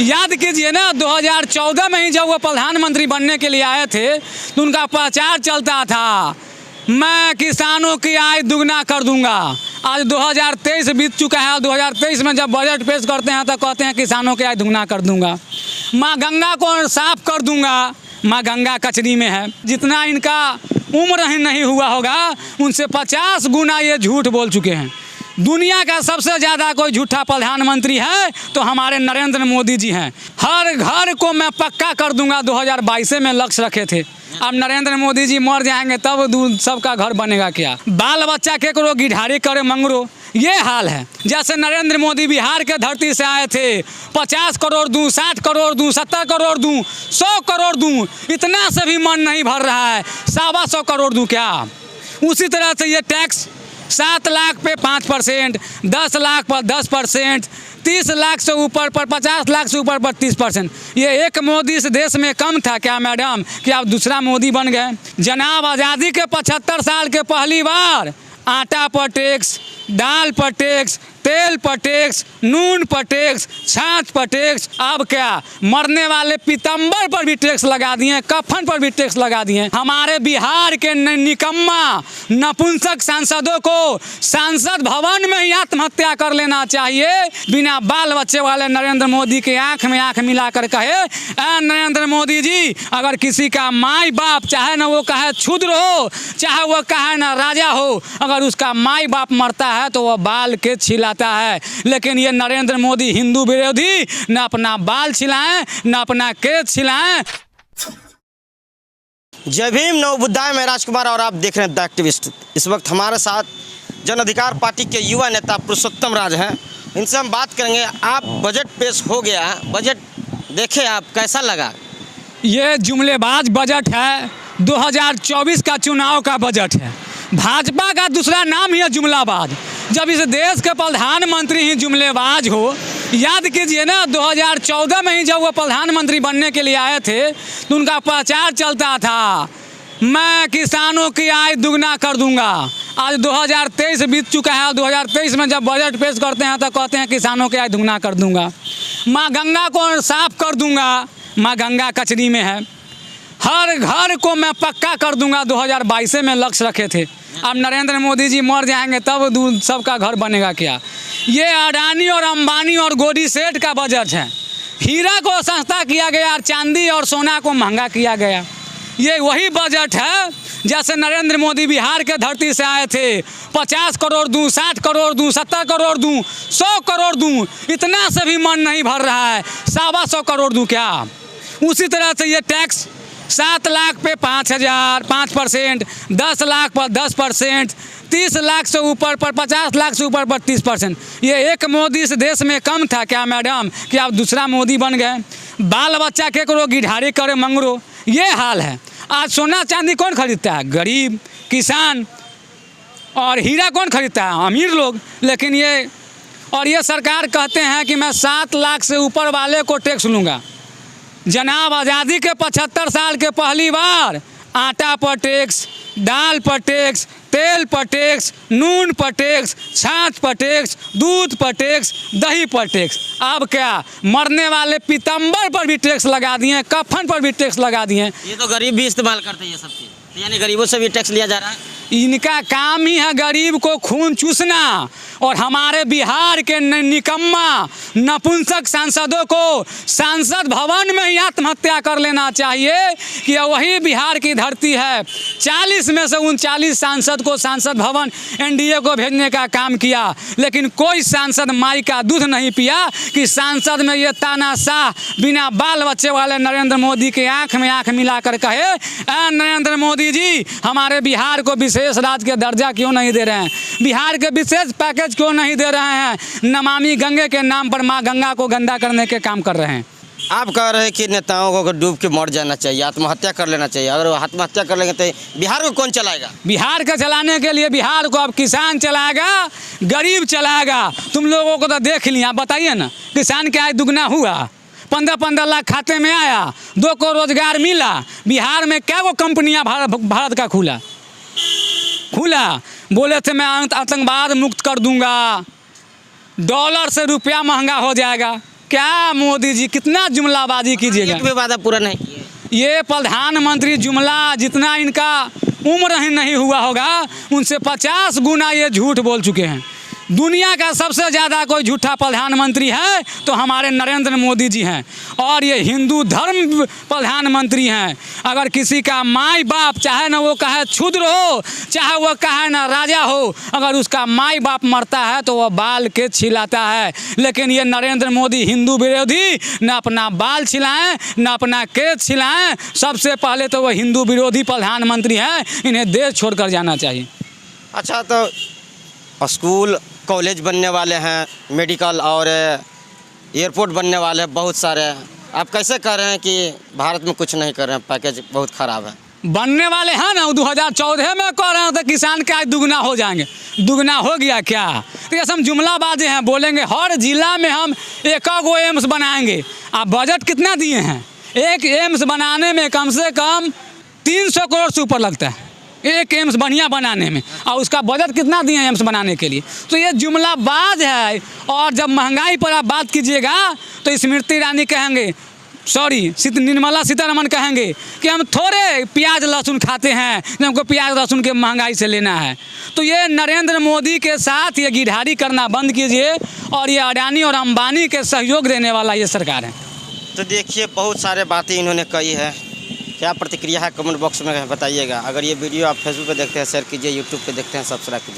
याद कीजिए ना, 2014 में ही जब वो प्रधानमंत्री बनने के लिए आए थे तो उनका प्रचार चलता था, मैं किसानों की आय दुगना कर दूंगा। आज 2023 बीत चुका है और 2023 में जब बजट पेश करते हैं तो कहते हैं किसानों की आय दुगना कर दूंगा। माँ गंगा को साफ कर दूंगा, माँ गंगा कचरी में है। जितना इनका उम्र ही नहीं हुआ होगा उनसे 50 गुना ये झूठ बोल चुके हैं। दुनिया का सबसे ज़्यादा कोई झूठा प्रधानमंत्री है तो हमारे नरेंद्र मोदी जी हैं। हर घर को मैं पक्का कर दूंगा 2022 में लक्ष्य रखे थे। अब नरेंद्र मोदी जी मर जाएंगे तब सबका घर बनेगा क्या? बाल बच्चा के करो गिढ़ारी करे मंगरो, ये हाल है। जैसे नरेंद्र मोदी बिहार के धरती से आए थे, 50 करोड़ दूँ, 60 करोड़ दूँ, 70 करोड़ दूँ, 100 करोड़ दूँ, इतना से भी मन नहीं भर रहा है। 125 करोड़ दूँ क्या? उसी तरह से ये टैक्स 7 लाख पे 5%, 10 लाख पर 10%, 30 लाख से ऊपर पर 50 लाख से ऊपर पर 30%। ये एक मोदी इस देश में कम था क्या मैडम कि आप दूसरा मोदी बन गए? जनाब, आज़ादी के 75 साल के पहली बार आटा पर टैक्स, दाल पर टैक्स, तेल पर टैक्स, नून पर टैक्स, छाछ पर टैक्स। अब क्या मरने वाले पीतम्बर पर भी टैक्स लगा दिए, कफन पर भी टैक्स लगा दिए। हमारे बिहार के निकम्मा नपुंसक सांसदों को सांसद भवन में ही आत्महत्या कर लेना चाहिए। बिना बाल बच्चे वाले नरेंद्र मोदी के आंख में आंख मिलाकर कहे, नरेंद्र मोदी जी, अगर किसी का माई बाप, चाहे ना वो कहे क्षुद्र हो, चाहे वो कहे ना राजा हो, अगर उसका माई बाप मरता है तो वह बाल के छिलाता है। लेकिन ये नरेंद्र मोदी हिंदू विरोधी, न अपना बाल छिलाएं न अपना केस छिलाएं। जय भीम, नव बुद्धाय, मैं राजकुमार और आप देख रहे हैं द एक्टिविस्ट। इस वक्त हमारे साथ जन अधिकार पार्टी के युवा नेता पुरुषोत्तम राज हैं। इनसे हम बात करेंगे। आप बजट पेश हो गया, बजट देखे आप, कैसा लगा? ये जुमलेबाज बजट है, 2024 का चुनाव का बजट है। भाजपा का दूसरा नाम ही है जुमलाबाज। जब इस देश के प्रधानमंत्री ही जुमलेबाज हो, याद कीजिए ना, 2014 में ही जब वो प्रधानमंत्री बनने के लिए आए थे तो उनका प्रचार चलता था, मैं किसानों की आय दुगना कर दूंगा। आज 2023 बीत चुका है और 2023 में जब बजट पेश करते हैं तो कहते हैं किसानों की आय दुगना कर दूंगा। माँ गंगा को साफ कर दूंगा, माँ गंगा कचरी में है। हर घर को मैं पक्का कर दूंगा 2022 में लक्ष्य रखे थे। अब नरेंद्र मोदी जी मर जाएंगे तब सबका घर बनेगा क्या? ये अडानी और अंबानी और गोदी सेठ का बजट है। हीरा को सस्ता किया गया और चांदी और सोना को महंगा किया गया। ये वही बजट है जैसे नरेंद्र मोदी बिहार के धरती से आए थे, 50 करोड़ दूँ, 60 करोड़ दूँ, 70 करोड़ दूँ, 100 करोड़ दूँ, इतना से भी मन नहीं भर रहा है। 125 करोड़ दूँ क्या? उसी तरह से ये टैक्स 7 लाख पे 5,000, 5%, 10 लाख पर 10%, 30 लाख से ऊपर पर 50 लाख से ऊपर पर 30%। ये एक मोदी इस देश में कम था क्या मैडम कि आप दूसरा मोदी बन गए? बाल बच्चा के करो गिढ़ारी करे मंगरो, ये हाल है। आज सोना चांदी कौन खरीदता है? गरीब, किसान। और हीरा कौन खरीदता है? अमीर लोग। लेकिन ये सरकार कहते हैं कि मैं 7 लाख से ऊपर वाले को टैक्स लूँगा। जनाब, आज़ादी के 75 साल के पहली बार आटा पर टैक्स, दाल पर टैक्स, तेल पर टैक्स, नून पर टैक्स, छाछ पर टैक्स, दूध पर टैक्स, दही पर टैक्स। अब क्या मरने वाले पीतम्बर पर भी टैक्स लगा दिए, कफन पर भी टैक्स लगा दिए। ये तो गरीब भी इस्तेमाल करते हैं ये सब चीज़, यानी गरीबों से भी टैक्स लिया जा रहा है। इनका काम ही है गरीब को खून चूसना। और हमारे बिहार के निकम्मा नपुंसक सांसदों को सांसद भवन में ही आत्महत्या कर लेना चाहिए कि वही बिहार की धरती है। 40 में से 39 सांसद को सांसद भवन एनडीए को भेजने का काम किया, लेकिन कोई सांसद माई का दूध नहीं पिया कि सांसद में ये तानाशाह बिना बाल बच्चे वाले नरेंद्र मोदी के आंख में आंख मिलाकर कहे, नरेंद्र मोदी जी, हमारे बिहार को विशेष राज्य के दर्जा क्यों नहीं दे रहे हैं? बिहार के विशेष पैकेज क्यों नहीं दे रहे हैं? नमामि गंगे के नाम पर माँ गंगा को गंदा करने के काम कर रहे हैं। आप कह रहे हैं कि नेताओं को डूब के मर जाना चाहिए, आत्महत्या कर लेना चाहिए। अगर वो आत्महत्या कर लेंगे तो बिहार को कौन चलाएगा? बिहार को चलाने के लिए बिहार को अब किसान चलाएगा, गरीब चलाएगा। तुम लोगों को तो देख लिया, बताइए ना, किसान की आय दुगना हुआ, 15-15 लाख खाते में आया, 2 को रोजगार मिला। बिहार में क्या वो कंपनियाँ भारत का खुला? बोले थे मैं आतंकवाद मुक्त कर दूंगा, डॉलर से रुपया महंगा हो जाएगा। क्या मोदी जी कितना जुमलाबाजी कीजिएगा। एक भी वादा पूरा नहीं किए। ये प्रधानमंत्री जुमला जितना इनका उम्र ही नहीं हुआ होगा उनसे 50 गुना ये झूठ बोल चुके हैं। दुनिया का सबसे ज़्यादा कोई झूठा प्रधानमंत्री है तो हमारे नरेंद्र मोदी जी हैं, और ये हिंदू धर्म प्रधानमंत्री हैं। अगर किसी का माई बाप, चाहे ना वो कहे क्षुद्र हो, चाहे वो कहे ना राजा हो, अगर उसका माई बाप मरता है तो वह बाल के छिलाता है। लेकिन ये नरेंद्र मोदी हिंदू विरोधी, न अपना बाल छिलाएं न अपना केस छिलाएं। सबसे पहले तो वह हिंदू विरोधी प्रधानमंत्री हैं, इन्हें देश छोड़कर जाना चाहिए। अच्छा, तो स्कूल कॉलेज बनने वाले हैं, मेडिकल और एयरपोर्ट बनने वाले हैं बहुत सारे। आप कैसे कह रहे हैं कि भारत में कुछ नहीं कर रहे हैं, पैकेज बहुत ख़राब है? बनने वाले हैं ना, 2014 में कह रहे थे किसान का दुगना हो जाएंगे, दुगना हो गया क्या? तो ये सब जुमलाबाजी हैं। बोलेंगे हर जिला में हम एक एम्स बनाएंगे। आप बजट कितना दिए हैं? एक एम्स बनाने में कम से कम 300 करोड़ से ऊपर लगता है, एक एम्स बढ़िया बनाने में, और उसका बजट कितना दिए हैं एम्स बनाने के लिए? तो ये जुमलाबाज है। और जब महंगाई पर आप बात कीजिएगा तो स्मृति ईरानी कहेंगे, सॉरी निर्मला सीतारमण कहेंगे कि हम थोड़े प्याज लहसुन खाते हैं, हमको प्याज लहसुन के महंगाई से लेना है। तो ये नरेंद्र मोदी के साथ ये गिरधारी करना बंद कीजिए, और ये अडानी और अंबानी के सहयोग देने वाला ये सरकार है। तो देखिए, बहुत सारे बातें इन्होंने कही है। क्या प्रतिक्रिया है कमेंट बॉक्स में बताइएगा। अगर ये वीडियो आप फेसबुक पे देखते हैं शेयर कीजिए, यूट्यूब पे देखते हैं सब्सक्राइब कीजिए।